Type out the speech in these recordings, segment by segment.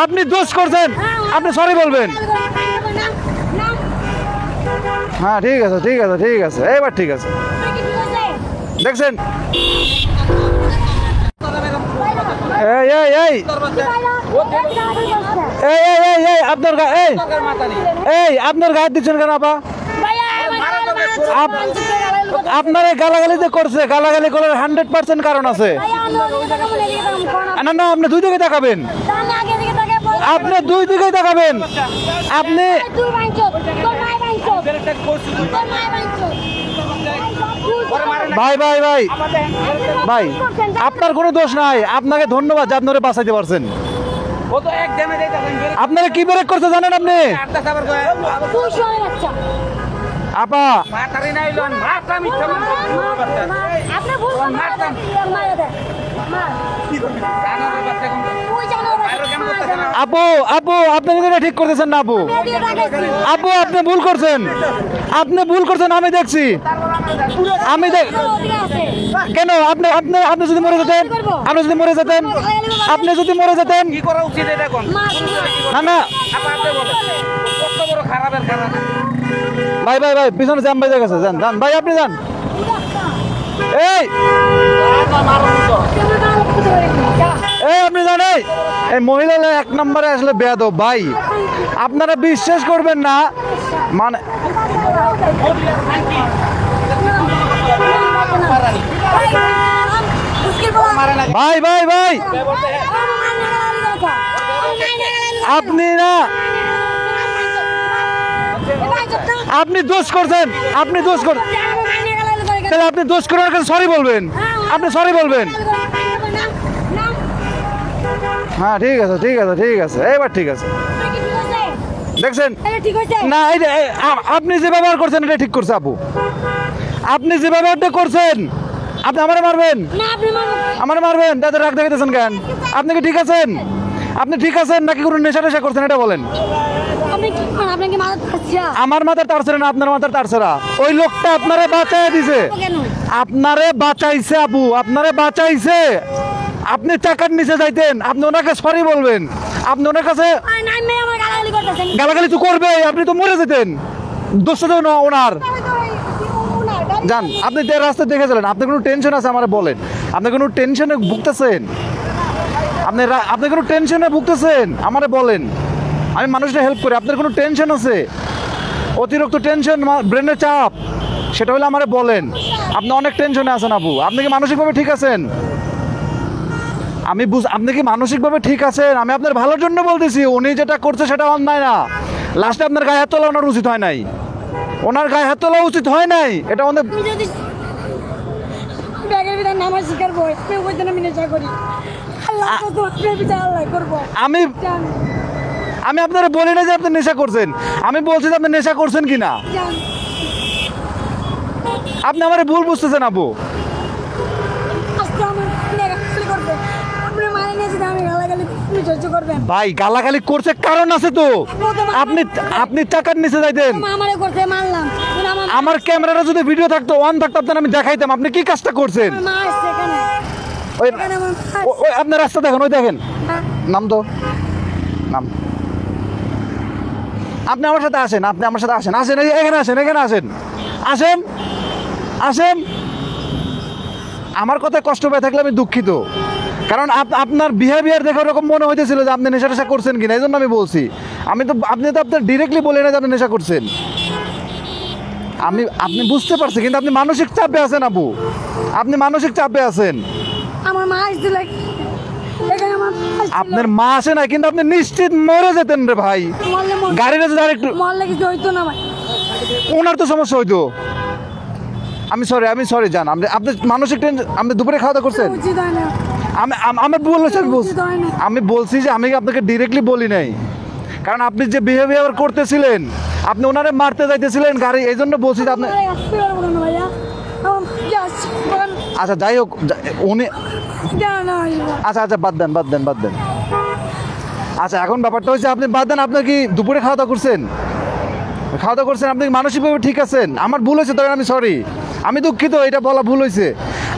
আপনি দোষ করছেন, আপনি সরি বলবেন। হ্যাঁ ঠিক আছে ঠিক আছে ঠিক আছে, এবার ঠিক আছে। দেখছেন এই এই এই আপনার এই আপনার গায়ে দিচ্ছেন কেন আপা? আপনার গালাগালি যে করছে, গালাগালি করার 100% কারণ আছে। না না, আপনি দুই দিকে তাকাবেন, আপনি দুই দিকে তাকাবেন। আপনি ভাই ভাই ভাই ভাই আপনার কোনো দোষ নাই, আপনাকে ধন্যবাদ যে আপনারা বাঁচাইতে পারছেন। আপনারা কি ব্রেক করতে জানেন আপনি? আপা আপু আপু আপনি এটা ঠিক করতেছেন না আপু? আপু আপনি ভুল করছেন, আপনি ভুল করছেন। আমি দেখছি, আমি কেন আপনি আপনি আপনি যদি মরে যেতেন, আপনি যদি মরে যেতেন, আপনি যদি মরে যেতেন কি করা উচিত? এটা কোন না না ভাই ভাই ভাই পিছনে জ্যাম বাজে গেছে, যান যান ভাই, আপনি যান। এই এই আপনি জানেন এই মহিলা 1 নম্বরে আসলে বেয়াদব ভাই, আপনারা বিশ্বাস করবেন না। মানে ভাই ভাই ভাই আপনি না, আপনি দোষ করছেন, আপনি দোষ করেন, তাহলে আপনি দোষ করার কাছে সরি বলবেন, আপনি সরি বলবেন। হ্যাঁ ঠিক আছে ঠিক আছে ঠিক আছে, এবার ঠিক আছে। দেখছেন না, এই যে আপনি যে ব্যবহার করছেন এটা ঠিক করছে আপু, আপনি যে ব্যবহারটা করছেন। আপনি আমারে মারবেন, আমারে মারবেন, তাদের রাগ দেখাতেছেন কেন? আপনি কি ঠিক আছেন? আপনি ঠিক আছেন নাকি কোনো নেশা টেশা করছেন এটা বলেন? আমার মাথার তার ছিল না, আপনার মাথার তার ছিল। ওই লোকটা আপনারে বাঁচাই দিছে, আপনারে বাঁচাইছে আপু, আপনারে বাঁচাইছে। আপনি টাকার নিচে যাইতেন, আপনি ওনাকে সরি বলবেন, আপনি ওনার কাছে গালাগালি তো করবে, আপনি তো মরে যেতেন। দোষ তো ওনার। যান, আপনি রাস্তায় দেখে চলেন। আপনার কোনো টেনশন আছে আমার বলেন, আপনি কোনো টেনশনে ভুগতেছেন? আপনি কোনো টেনশনে ভুগতেছেন আমারে বলেন, আমি মানুষটা হেল্প করি। আপনার কোনো টেনশন আছে, অতিরিক্ত টেনশন, ব্রেনের চাপ, সেটা হলে আমারে বলেন। আপনি অনেক টেনশনে আছেন আপু, আপনি কি মানসিকভাবে ঠিক আছেন? আপনি কি মানসিকভাবে ঠিক আছেন? আমি আপনার ভালোর জন্য বলতেছি, উনি যেটা করছে সেটা অন্যায় না। লাস্টে আপনার গায়ে হাত তোলা ওনার উচিত হয় নাই, ওনার গায়ে হাত তোলা উচিত হয় নাই। এটা অনেক আমি আমি আপনারা বলি না যে আপনি নেশা করছেন, আমি বলছি যে আপনি নেশা করছেন কিনা। আপনি আমার ভুল বুঝতেছেন আপু। ভাই গালাগালি করছে কারণ আছে তো, আপনি আপনি টাকার নিচে যাইতেন। আমার ক্যামেরাটা যদি ভিডিও থাকতো, অন থাকতো, আপনার আমি দেখাইতাম আপনি কি কাজটা করছেন। ওই আপনার রাস্তা দেখেন, ওই দেখেন, নাম তো নাম। আপনি আমার সাথে আসেন, আপনি আমার সাথে আসেন, আসেন এখানে আসেন, এখানে আসেন, আসেন আসেন। আমার কথায় কষ্ট পেয়ে থাকলে আমি দুঃখিত, কারণ আপনার বিহেভিয়ার দেখে ওরকম মনে হইতেছিল যে আপনি নেশা টেশা করছেন কিনা, এই জন্য আমি বলছি। আপনি তো আপনার ডিরেক্টলি বলে না যে আপনি নেশা করছেন। আপনি বুঝতে পারছি, কিন্তু আপনি মানসিক চাপে আছেন আপু, আপনি মানসিক চাপে আছেন। আমার মা আসছিল, আপনার মা আসে না, কিন্তু আপনি নিশ্চিত মরে যেতেন রে ভাই। গাড়িটা যদি আরেকটু হইতো না ভাই, ওনার তো সমস্যা হইতো। আমি সরি জান, আপনি মানসিক টেনশন। আপনি দুপুরে খাওয়া দাওয়া করছেন? আমি বলছি যে আমি আপনাকে ডিরেক্টলি বলি নাই, কারণ আপনি যে বিহেভিয়ার করতেছিলেন, আপনি ওনারে মারতে যাইতেছিলেন গাড়ি, এই জন্য বলছি যে আপনি। আচ্ছা যাই হোক, উনি আচ্ছা আচ্ছা বাদ দেন বাদ দেন বাদ দেন। আচ্ছা এখন ব্যাপারটা হচ্ছে আপনি বাদ দেন। আপনি কি দুপুরে খাওয়া দাওয়া করছেন? খাওয়া দাওয়া করছেন, আপনি মানসিকভাবে ঠিক আছেন? আমার ভুল হয়েছে, তখন আমি সরি, আমি দুঃখিত, এটা বলা ভুল হয়েছে।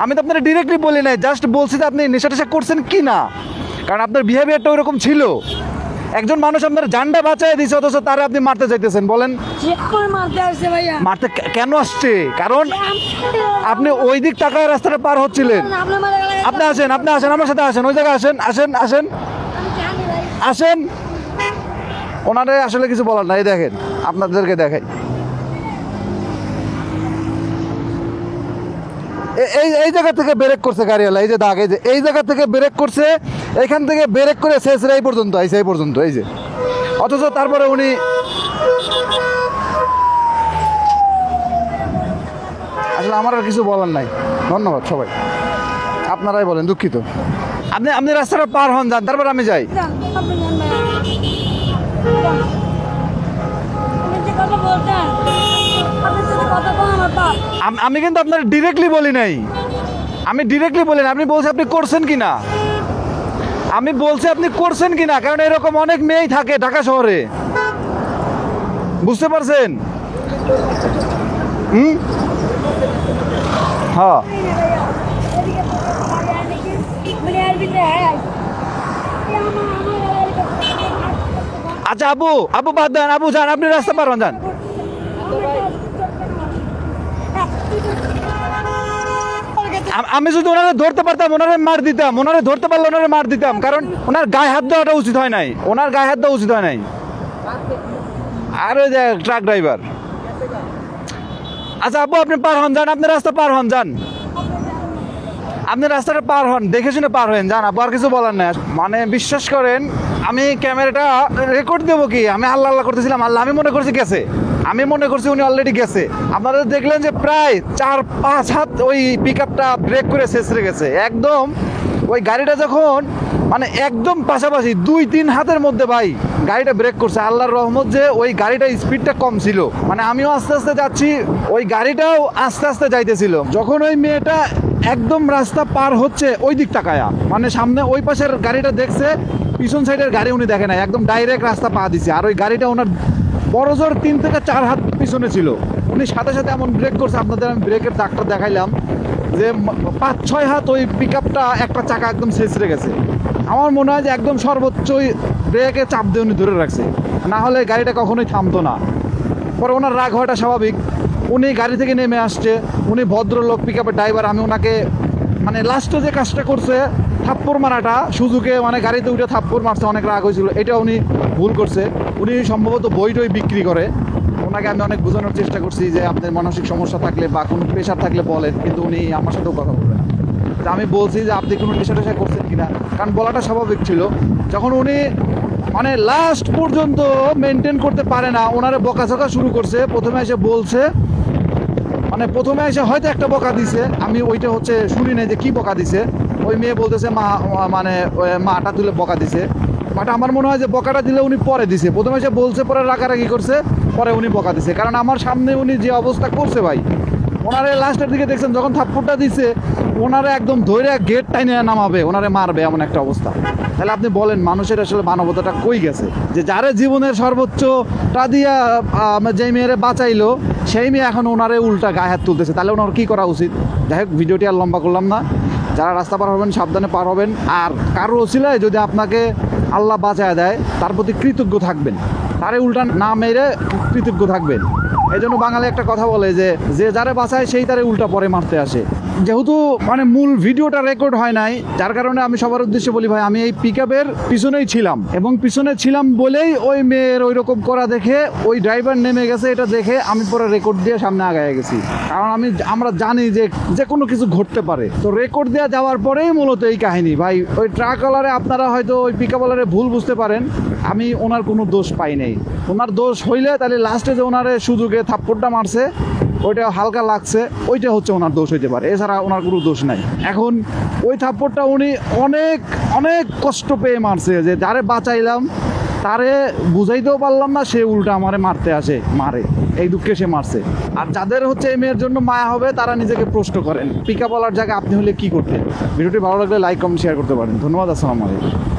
আমি তো আপনারা ডিরেক্টলি বলি নাই, জাস্ট বলছি যে আপনি নেশা টেশা করছেন কি না, কারণ আপনার বিহেভিয়ারটা ওইরকম ছিল। একজন মানুষ আপনার জানটা বাঁচায় দিছে অথচ তারে আপনি মারতে চাইতেছেন, বলেন যে আমার মারতে আসছে ভাইয়া। মারতে কেন আসছে? কারণ আপনি ওই দিক তাকায় রাস্তাটা পার হচ্ছিলেন। আপনার মারা গেলে আপনি আসেন, আপনি আসেন, আমার সাথে আসেন, ওই জায়গায় আসেন, আসেন, আসেন, আমি জানি ভাই। আসেন। ওনারে আসলে কিছু বলার নাই, দেখেন আপনাদেরকে দেখাই। এই এই জায়গা থেকে ব্রেক করছে গাড়িওয়ালা, এই যে দাগ, এই যে এই জায়গা থেকে ব্রেক করছে, এখান থেকে ব্রেক করে শেষ এই পর্যন্ত আইসে, এই পর্যন্ত, এই যে। অথচ তারপরে উনি আসলে আমার আর কিছু বলার নাই। ধন্যবাদ সবাই, আপনারাই বলেন, দুঃখিত। আপনি আপনি রাস্তাটা পার হন, যান, তারপর আমি যাই। যান, আপনি যান ভাইয়া। যান। আপনি যে কথা বলছেন, আপনার সাথে কথা বলা আমার পাপ। আমি কিন্তু আপনার ডিরেক্টলি বলি নাই, আমি ডিরেক্টলি বলি না। আপনি বলছেন আপনি করছেন কি না, আমি বলছি আপনি করছেন কি না, কারণ এরকম অনেক মেয়েই থাকে ঢাকা শহরে, বুঝতে পারছেন? হ্যাঁ, আচ্ছা আবু, আবু বাদ দেন, আবু যান, আপনি রাস্তা পার হন, যান। আমি যদি ওনারে ধরতে পারতাম ওনারে মার দিতাম, ওনারে ধরতে পারলে ওনারে মার দিতাম, কারণ ওনার গায়ে হাত দেওয়াটা উচিত হয় নাই, ওনার গায়ে হাত দেওয়া উচিত হয় নাই। আর ওই যে ট্রাক ড্রাইভার। আচ্ছা আবু, আপনি পার হন, যান, আপনি রাস্তা পার হন, যান, আপনি রাস্তাটা পার হন, দেখে শুনে পার হন, যান। আপু আর কিছু বলার নাই। মানে বিশ্বাস করেন, আমি ক্যামেরাটা রেকর্ড দেবো কি, আমি আল্লাহ আল্লাহ করতেছিলাম, আল্লাহ, আমি মনে করছি গেছে, আমি মনে করছি উনি অলরেডি গেছে। আপনারা দেখলেন যে প্রায় 4-5 হাত ওই পিক আপটা ব্রেক করে শেষরে গেছে একদম। ওই গাড়িটা যখন মানে একদম পাশাপাশি 2-3 হাতের মধ্যে ভাই গাড়িটা ব্রেক করছে। আল্লাহর রহমত যে ওই গাড়িটার স্পিডটা কম ছিল, মানে আমিও আস্তে আস্তে যাচ্ছি, ওই গাড়িটাও আস্তে আস্তে যাইতেছিল। যখন ওই মেয়েটা একদম রাস্তা পার হচ্ছে ওই দিক তাকায়া, মানে সামনে ওই পাশের গাড়িটা দেখছে, পিছন সাইডের গাড়ি উনি দেখে নাই, একদম ডাইরেক্ট রাস্তা পা দিছে। আর ওই গাড়িটা ওনার বড় জোর 3 থেকে 4 হাত পিছনে ছিল। উনি সাথে সাথে এমন ব্রেক করছে, আপনাদের আমি ব্রেকের দাগটা দেখাইলাম, যে 5-6 হাত ওই পিক আপটা একটা চাকা একদম ছেঁচড়ে গেছে। আমার মনে হয় যে একদম সর্বোচ্চই ব্রেকে চাপ দিয়ে উনি ধরে রাখছে, না হলে গাড়িটা কখনোই থামতো না। পরে ওনার রাগ হওয়াটা স্বাভাবিক। উনি গাড়ি থেকে নেমে আসছে, উনি ভদ্রলোক, পিক আপের ড্রাইভার। আমি ওনাকে মানে লাস্টে যে কাজটা করছে, থাপ্পড় মারাটা, সুযোগে মানে গাড়িতে উঠে থাপ্পড় মারছে, অনেক রাগ হয়েছিল, এটা উনি ভুল করছে। উনি সম্ভবত বই টই বিক্রি করে। ওনাকে আমি অনেক বোঝানোর চেষ্টা করছি যে আপনার মানসিক সমস্যা থাকলে বা কোনো প্রেশার থাকলে বলেন, কিন্তু উনি আমার সাথেও কথা বলবেন না। আমি বলছি যে আপনি কোনো নেশা টেশা করছেন কিনা, কারণ বলাটা স্বাভাবিক ছিল। যখন উনি মানে লাস্ট পর্যন্ত মেনটেন করতে পারে না, ওনারে বকাঝকা শুরু করছে। প্রথমে এসে বলছে, মানে প্রথমে এসে হয়তো একটা বকা দিছে, আমি ওইটা হচ্ছে শুনি নাই যে কি বকা দিছে। ওই মেয়ে বলতেছে মা, মানে মাটা তুলে বকা দিছে। বাট আমার মনে হয় যে বকাটা দিলে উনি পরে দিছে, প্রথমে এসে বলছে, পরে রাগারাগি করছে, পরে উনি বকা দিছে। কারণ আমার সামনে উনি যে অবস্থা করছে ভাই, ওনারে লাস্টের দিকে দেখছেন যখন থাপ্পড়টা দিছে, ওনারে একদম ধরে গেট টাইনে নামাবে, ওনারে মারবে, এমন একটা অবস্থা। তাহলে আপনি বলেন মানুষের আসলে মানবতাটা কই গেছে? যে যারে জীবনের সর্বোচ্চটা দিয়া যে মেয়েরে বাঁচাইলো, সেই মেয়ে এখন ওনারে উল্টা গায়ে হাত তুলতেছে। তাহলে ওনার কী করা উচিত? যাই হোক, ভিডিওটি আর লম্বা করলাম না। যারা রাস্তা পার হবেন সাবধানে পার হবেন, আর কারো ওসিলায় যদি আপনাকে আল্লাহ বাঁচায় দেয় তার প্রতি কৃতজ্ঞ থাকবেন, তারে উল্টা না মেরে কৃতজ্ঞ থাকবেন। এই জন্য বাঙালি একটা কথা বলে যে যারে বাঁচায় সেই তারে উল্টা পরে মারতে আসে। যেহেতু মানে মূল ভিডিওটা রেকর্ড হয় নাই, যার কারণে আমি সবার উদ্দেশ্যে বলি ভাই, আমি এই পিক আপের পিছনেই ছিলাম, এবং পিছনে ছিলাম বলেই ওই মেয়ের ওই রকম করা দেখে ওই ড্রাইভার নেমে গেছে, এটা দেখে আমি পরে রেকর্ড দিয়ে সামনে আগায় গেছি। কারণ আমরা জানি যে কোনো কিছু ঘটতে পারে, তো রেকর্ড দেওয়া যাওয়ার পরেই মূলত এই কাহিনী ভাই। ওই ট্রাকওয়ালারে আপনারা হয়তো ওই পিক আপওয়ালারে ভুল বুঝতে পারেন, আমি ওনার কোনো দোষ পাই নাই। ওনার দোষ হইলে তাহলে লাস্টে যে ওনারে সুযোগে থাপ্পড়টা মারছে, ওইটা হালকা লাগছে, ওইটা হচ্ছে ওনার দোষ হইতে পারে, এছাড়া ওনার কোনো দোষ নাই। এখন ওই থাপ্পড়টা উনি অনেক অনেক কষ্ট পেয়ে মারছে, যে যারে বাঁচাইলাম তারে বুঝাইতেও পারলাম না, সে উল্টা আমারে মারতে আসে, মারে, এই দুঃখে সে মারছে। আর যাদের হচ্ছে এই মেয়ের জন্য মায়া হবে, তারা নিজেকে প্রশ্ন করেন, পিক আপ ওয়ালার জায়গায় আপনি হলে কী করতেন? ভিডিওটি ভালো লাগলে লাইক, কমেন্ট, শেয়ার করতে পারেন। ধন্যবাদ, আসসালামু আলাইকুম।